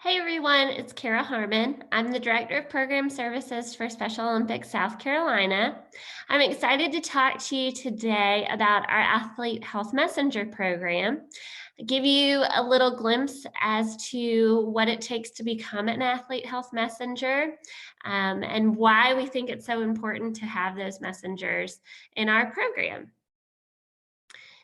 Hey everyone, it's Kara Harmon. I'm the Director of Program Services for Special Olympics South Carolina. I'm excited to talk to you today about our Athlete Health Messenger program. Give you a little glimpse as to what it takes to become an Athlete Health Messenger and why we think it's so important to have those messengers in our program.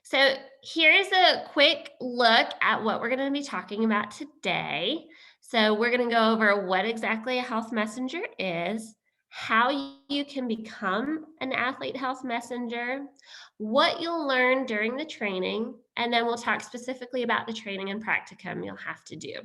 So here's a quick look at what we're going to be talking about today. So we're going to go over what exactly a health messenger is, how you can become an athlete health messenger, what you'll learn during the training, and then we'll talk specifically about the training and practicum you'll have to do.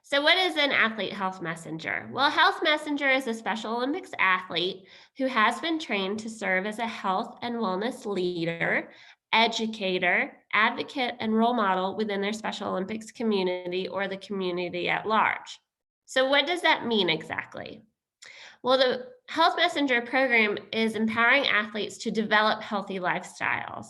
So, what is an athlete health messenger? Well, a health messenger is a Special Olympics athlete who has been trained to serve as a health and wellness leader, educator, advocate, and role model within their Special Olympics community or the community at large. So, what does that mean exactly? Well, the Health Messenger program is empowering athletes to develop healthy lifestyles.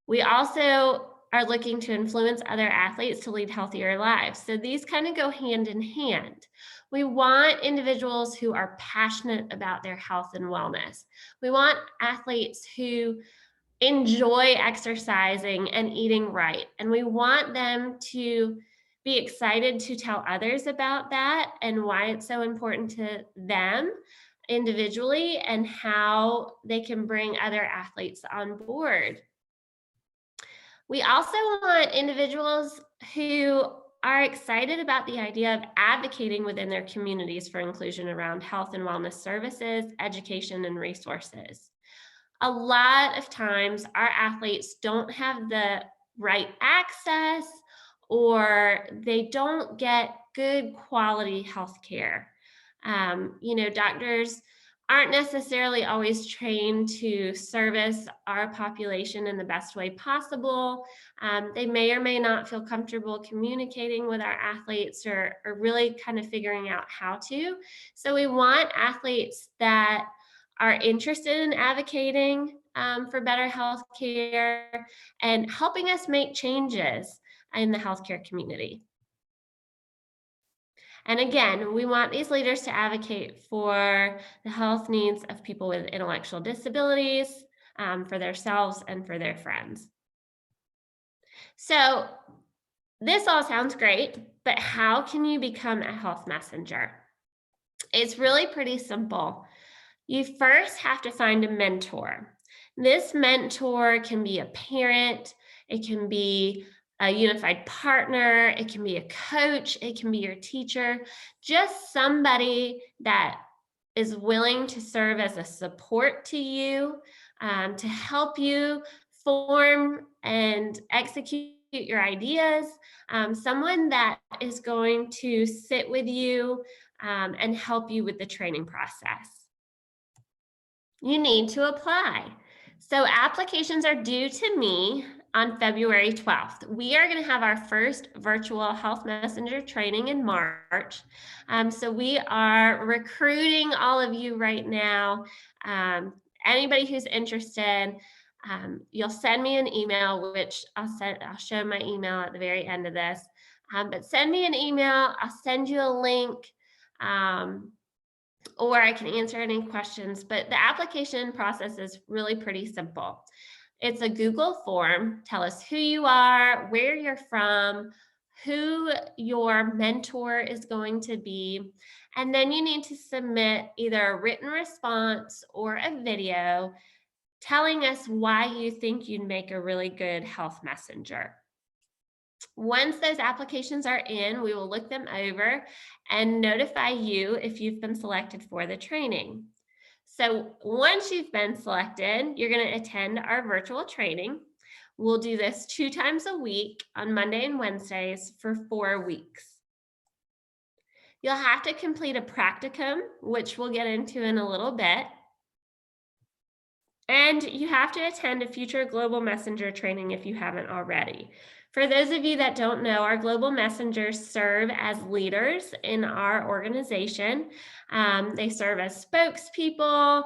We also are looking to influence other athletes to lead healthier lives. So these kind of go hand in hand. We want individuals who are passionate about their health and wellness. We want athletes who enjoy exercising and eating right. And we want them to be excited to tell others about that and why it's so important to them individually and how they can bring other athletes on board. We also want individuals who are excited about the idea of advocating within their communities for inclusion around health and wellness services, education, and resources. A lot of times, our athletes don't have the right access or they don't get good quality health care. Doctors aren't necessarily always trained to service our population in the best way possible. They may or may not feel comfortable communicating with our athletes or really kind of figuring out how to. So we want athletes that are interested in advocating for better health care and helping us make changes in the healthcare community. And again, we want these leaders to advocate for the health needs of people with intellectual disabilities, for themselves and for their friends. So, this all sounds great, but how can you become a health messenger? It's really pretty simple. You first have to find a mentor. This mentor can be a parent, it can be a unified partner, it can be a coach, it can be your teacher, just somebody that is willing to serve as a support to you, to help you form and execute your ideas, someone that is going to sit with you and help you with the training process. You need to apply. So applications are due to me on February 12th. We are going to have our first virtual health messenger training in March. So we are recruiting all of you right now. Anybody who's interested, you'll send me an email, which I'll show my email at the very end of this. But send me an email. I'll send you a link. Or I can answer any questions, but the application process is really pretty simple. It's a Google form. Tell us who you are, where you're from, who your mentor is going to be, and then you need to submit either a written response or a video telling us why you think you'd make a really good health messenger. Once those applications are in, we will look them over and notify you if you've been selected for the training. So once you've been selected, you're going to attend our virtual training. We'll do this 2 times a week on Monday and Wednesdays for 4 weeks. You'll have to complete a practicum, which we'll get into in a little bit. And you have to attend a future Global Messenger training if you haven't already. For those of you that don't know, our Global Messengers serve as leaders in our organization. They serve as spokespeople.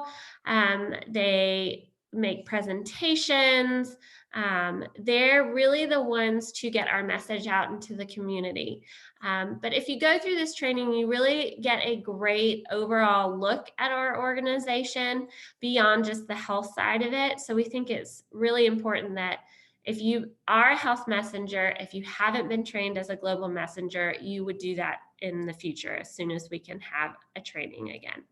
They make presentations. They're really the ones to get our message out into the community. But if you go through this training, you really get a great overall look at our organization beyond just the health side of it. So we think it's really important that if you are a health messenger, if you haven't been trained as a global messenger, you would do that in the future as soon as we can have a training again.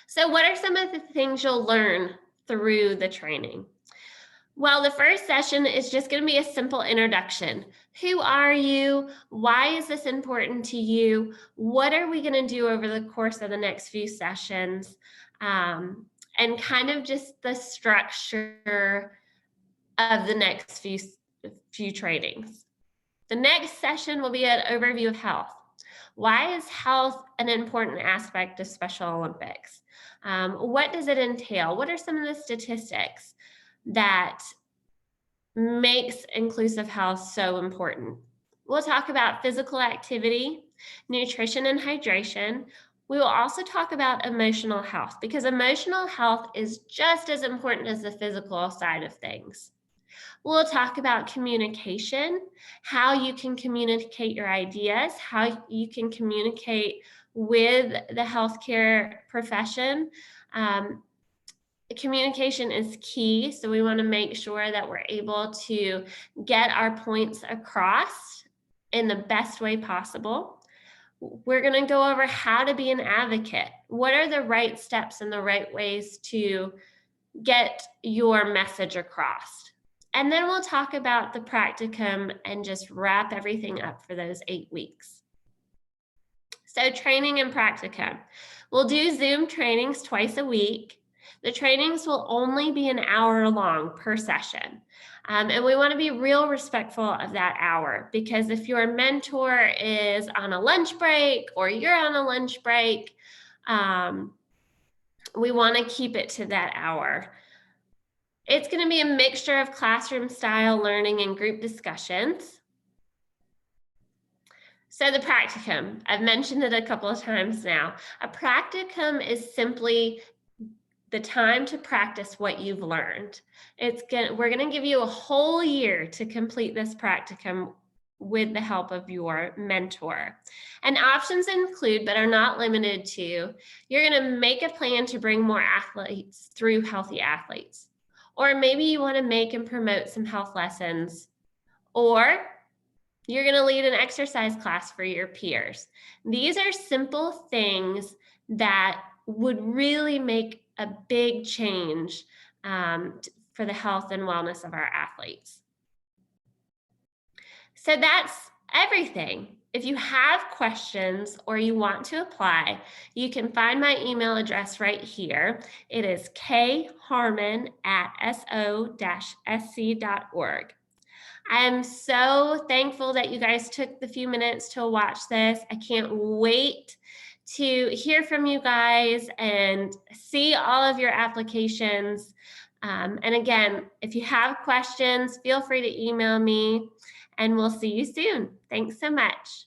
So what are some of the things you'll learn through the training? Well, the first session is just going to be a simple introduction. Who are you? Why is this important to you? What are we going to do over the course of the next few sessions? And kind of just the structure of the next few trainings. The next session will be an overview of health. Why is health an important aspect of Special Olympics? What does it entail? What are some of the statistics that makes inclusive health so important? We'll talk about physical activity, nutrition and hydration. We will also talk about emotional health because emotional health is just as important as the physical side of things. We'll talk about communication, how you can communicate your ideas, how you can communicate with the healthcare profession. Communication is key, so we want to make sure that we're able to get our points across in the best way possible. We're going to go over how to be an advocate. What are the right steps and the right ways to get your message across? And then we'll talk about the practicum and just wrap everything up for those 8 weeks. So training and practicum. We'll do Zoom trainings twice a week. The trainings will only be an hour long per session. And we want to be real respectful of that hour because if your mentor is on a lunch break or you're on a lunch break, we want to keep it to that hour. It's going to be a mixture of classroom style learning and group discussions. So the practicum, I've mentioned it a couple of times now. A practicum is simply the time to practice what you've learned. We're going to give you a whole year to complete this practicum with the help of your mentor. And options include, but are not limited to, you're going to make a plan to bring more athletes through Healthy Athletes. Or maybe you want to make and promote some health lessons. Or you're going to lead an exercise class for your peers. These are simple things that would really make a big change for the health and wellness of our athletes. So that's everything. If you have questions or you want to apply, you can find my email address right here. It is kharman@so-sc.org. I am so thankful that you guys took the few minutes to watch this. I can't wait to hear from you guys and see all of your applications. And again, if you have questions, feel free to email me and we'll see you soon. Thanks so much.